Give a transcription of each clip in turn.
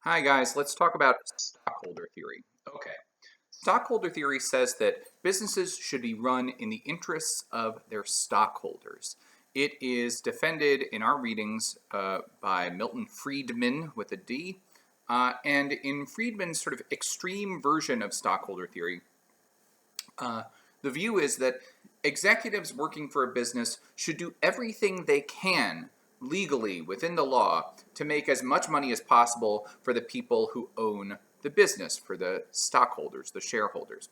Hi guys, let's talk about stockholder theory. Okay. Stockholder theory says that businesses should be run in the interests of their stockholders. It is defended in our readings by Milton Friedman with a D. And in Friedman's sort of extreme version of stockholder theory, uh, the view is that executives working for a business should do everything they can legally within the law to make as much money as possible for the people who own the business, for the stockholders, the shareholders.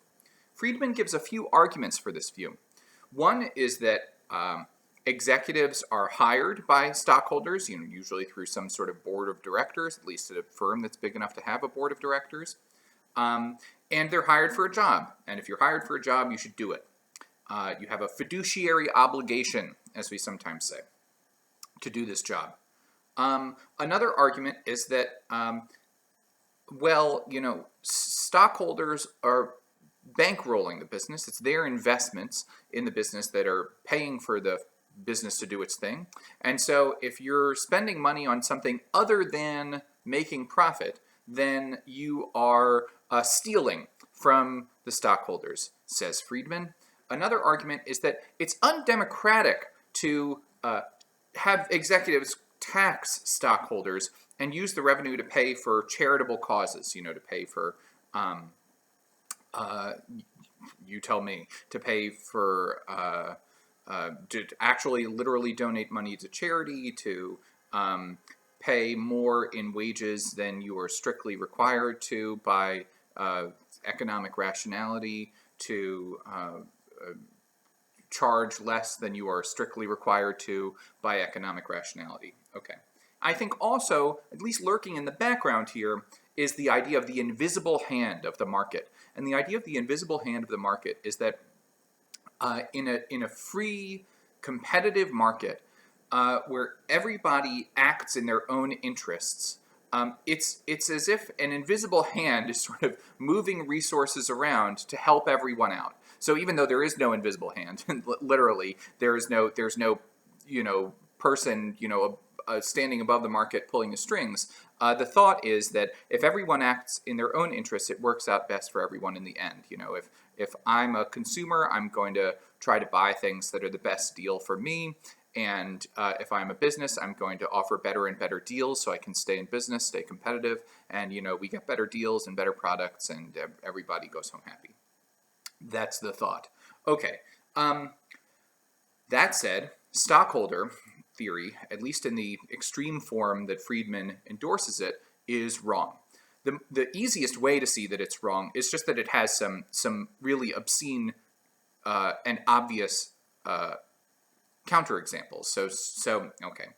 Friedman gives a few arguments for this view. One is that executives are hired by stockholders, usually through some sort of board of directors, at least at a firm that's big enough to have a board of directors. Um, and they're hired for a job. And if you're hired for a job, you should do it. You have a fiduciary obligation, as we sometimes say, to do this job. Another argument is that, stockholders are bankrolling the business. It's their investments in the business that are paying for the business to do its thing. And so if you're spending money on something other than making profit, then you are stealing from the stockholders, says Friedman. Another argument is that it's undemocratic to have executives tax stockholders and use the revenue to pay for charitable causes, to pay for, you tell me, to pay for, to actually literally donate money to charity, to pay more in wages than you are strictly required to by economic rationality, to charge less than you are strictly required to by economic rationality. Okay. I think also, at least lurking in the background here, is the idea of the invisible hand of the market. And the idea of the invisible hand of the market is that in a free, competitive market where everybody acts in their own interests, it's as if an invisible hand is sort of moving resources around to help everyone out. So even though there is no invisible hand, literally, there's no person standing above the market pulling the strings. The thought is that if everyone acts in their own interests, it works out best for everyone in the end. If I'm a consumer, I'm going to try to buy things that are the best deal for me. And if I'm a business, I'm going to offer better and better deals so I can stay in business, stay competitive, and we get better deals and better products, and everybody goes home happy. That's the thought. Okay. That said, stockholder theory, at least in the extreme form that Friedman endorses it, is wrong. The easiest way to see that it's wrong is just that it has some really obscene and obvious counterexamples. Okay.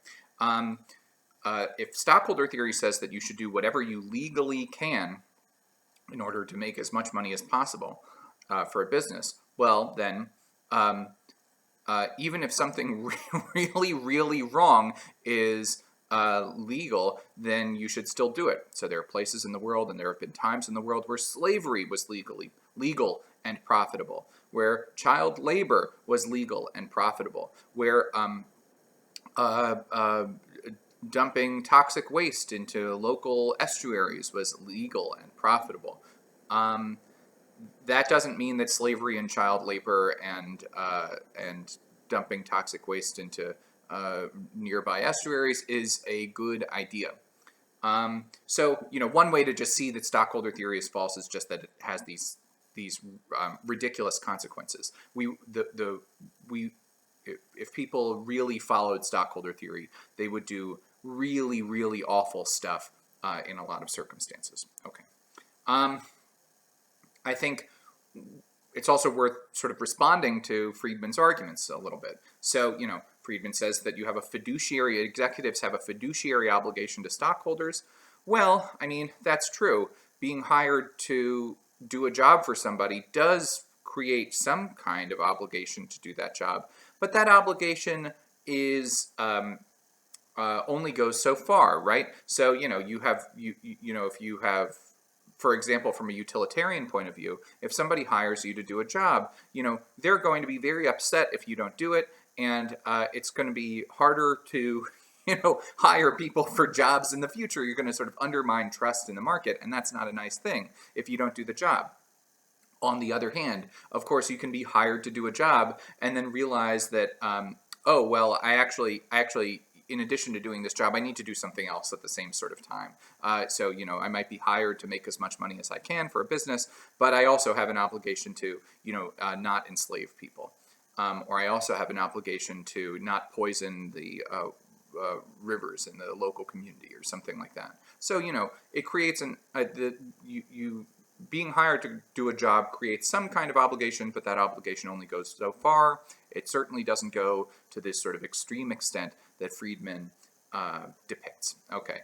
If stockholder theory says that you should do whatever you legally can in order to make as much money as possible for a business, well, then even if something really, really wrong is legal, then you should still do it. So there are places in the world, and there have been times in the world where slavery was legal and profitable, where child labor was legal and profitable, where dumping toxic waste into local estuaries was legal and profitable. That doesn't mean that slavery and child labor and dumping toxic waste into nearby estuaries is a good idea. One way to just see that stockholder theory is false is just that it has these ridiculous consequences. If people really followed stockholder theory, they would do really, really awful stuff in a lot of circumstances. Okay. I think it's also worth sort of responding to Friedman's arguments a little bit. So, Friedman says that executives have a fiduciary obligation to stockholders. Well, I mean, that's true. Being hired to do a job for somebody does create some kind of obligation to do that job, but that obligation is only goes so far, right? So, if you have, for example, from a utilitarian point of view, if somebody hires you to do a job, they're going to be very upset if you don't do it, and it's going to be harder to, hire people for jobs in the future. You're going to sort of undermine trust in the market, and that's not a nice thing if you don't do the job. On the other hand, of course, you can be hired to do a job and then realize that, oh, well, I actually, in addition to doing this job, I need to do something else at the same sort of time. So, I might be hired to make as much money as I can for a business, but I also have an obligation to, not enslave people. Or I also have an obligation to not poison the rivers in the local community or something like that. So, it creates being hired to do a job creates some kind of obligation, but that obligation only goes so far. It certainly doesn't go to this sort of extreme extent that Friedman depicts. Okay.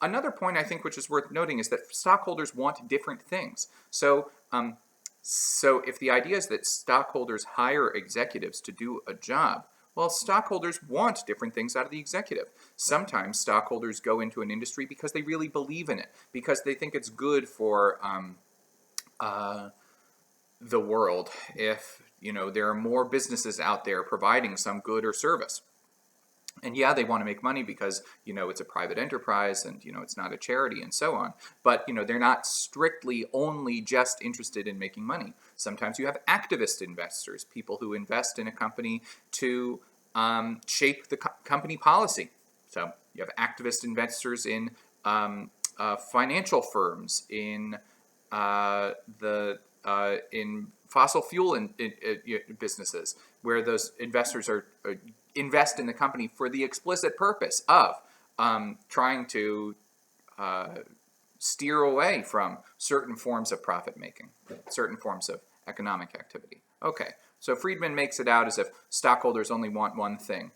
Another point I think which is worth noting is that stockholders want different things. So if the idea is that stockholders hire executives to do a job, well, stockholders want different things out of the executive. Sometimes stockholders go into an industry because they really believe in it, because they think it's good for the world if, there are more businesses out there providing some good or service. And yeah, they want to make money because, it's a private enterprise and, it's not a charity and so on. But, they're not strictly only just interested in making money. Sometimes you have activist investors, people who invest in a company to shape the company policy. So you have activist investors in financial firms, in in fossil fuel businesses, where those investors invest in the company for the explicit purpose of trying to steer away from certain forms of profit making, certain forms of economic activity. Okay, so Friedman makes it out as if stockholders only want one thing.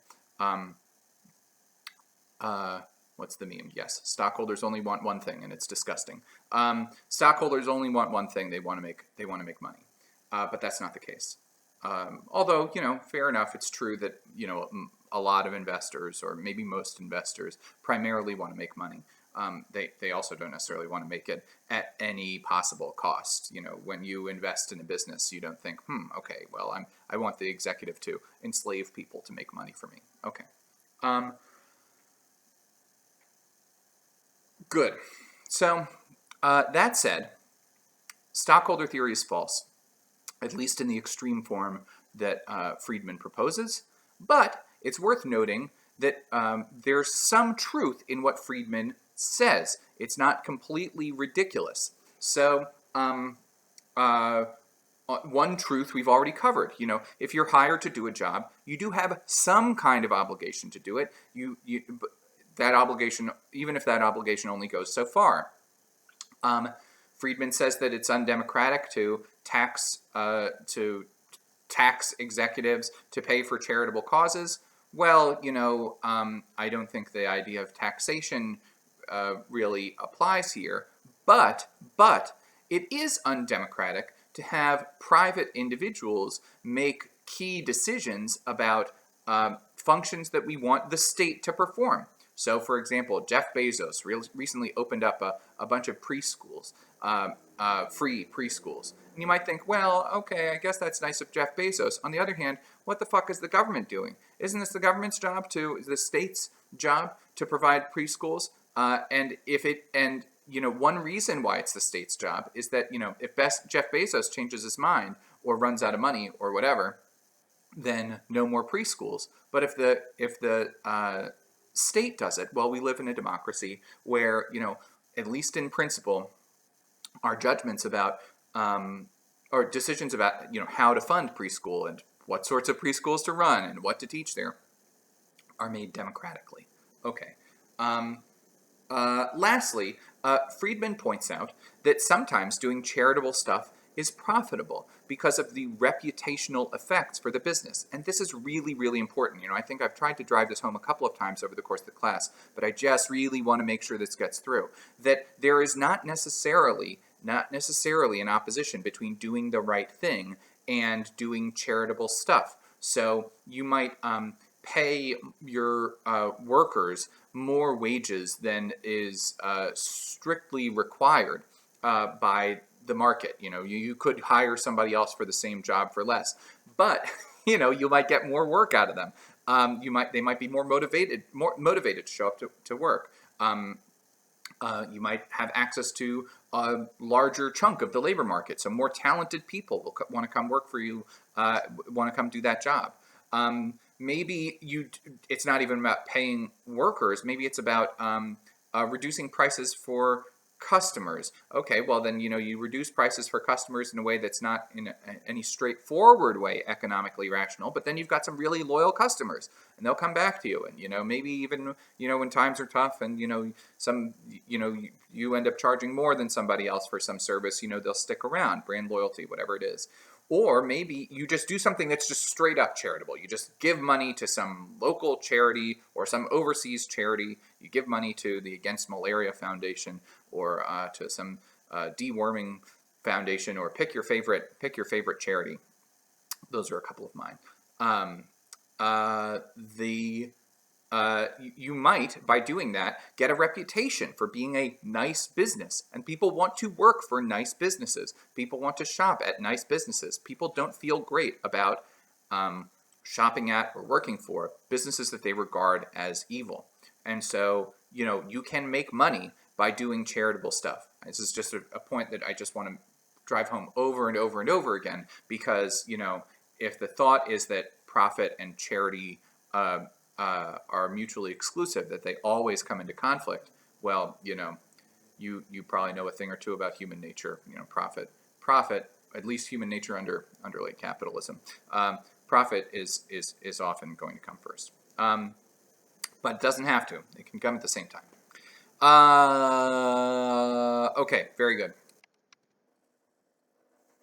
What's the meme? Yes, stockholders only want one thing, and it's disgusting. Stockholders only want one thing. They want to make money, but that's not the case. Although, fair enough, it's true that, a lot of investors, or maybe most investors, primarily want to make money. They also don't necessarily want to make it at any possible cost. When you invest in a business, you don't think, okay, well, I want the executive to enslave people to make money for me. Okay. Good. So, that said, stockholder theory is false, at least in the extreme form that Friedman proposes. But it's worth noting that there's some truth in what Friedman says. It's not completely ridiculous. So one truth we've already covered. If you're hired to do a job, you do have some kind of obligation to do it. That obligation, even if that obligation only goes so far. Friedman says that it's undemocratic to tax executives to pay for charitable causes. Well, I don't think the idea of taxation really applies here. But it is undemocratic to have private individuals make key decisions about functions that we want the state to perform. So, for example, Jeff Bezos recently opened up a bunch of preschools, free preschools. And you might think, well, okay, I guess that's nice of Jeff Bezos. On the other hand, what the fuck is the government doing? Isn't this the government's job is the state's job to provide preschools? One reason why it's the state's job is that, if Jeff Bezos changes his mind or runs out of money or whatever, then no more preschools. But if the state does it, well, we live in a democracy where, at least in principle, our judgments about or decisions about how to fund preschool and what sorts of preschools to run and what to teach there are made democratically. Okay. Lastly, Friedman points out that sometimes doing charitable stuff is profitable because of the reputational effects for the business. And this is really, really important. I think I've tried to drive this home a couple of times over the course of the class, but I just really want to make sure this gets through. That there is not necessarily an opposition between doing the right thing and doing charitable stuff. So you might pay your workers more wages than is strictly required by the market. You could hire somebody else for the same job for less, but you might get more work out of them. They might be more motivated to show up to work. You might have access to a larger chunk of the labor market, so more talented people will want to come work for you, want to come do that job. Maybe it's not even about paying workers. Maybe it's about reducing prices for customers. Okay, well then you reduce prices for customers in a way that's not in any straightforward way economically rational, but then you've got some really loyal customers, and they'll come back to you. And maybe even when times are tough, and some you end up charging more than somebody else for some service, they'll stick around. Brand loyalty, whatever it is. Or maybe you just do something that's just straight up charitable. You just give money to some local charity or some overseas charity. You give money to the Against Malaria Foundation, or to some deworming foundation, or pick your favorite charity. Those are a couple of mine. You might, by doing that, get a reputation for being a nice business. And people want to work for nice businesses. People want to shop at nice businesses. People don't feel great about shopping at or working for businesses that they regard as evil. And so, you can make money by doing charitable stuff. This is just a point that I just want to drive home over and over and over again, because, if the thought is that profit and charity are mutually exclusive, that they always come into conflict, well, you probably know a thing or two about human nature. Profit, at least human nature under like capitalism, profit is often going to come first, but it doesn't have to. It can come at the same time. Okay, very good.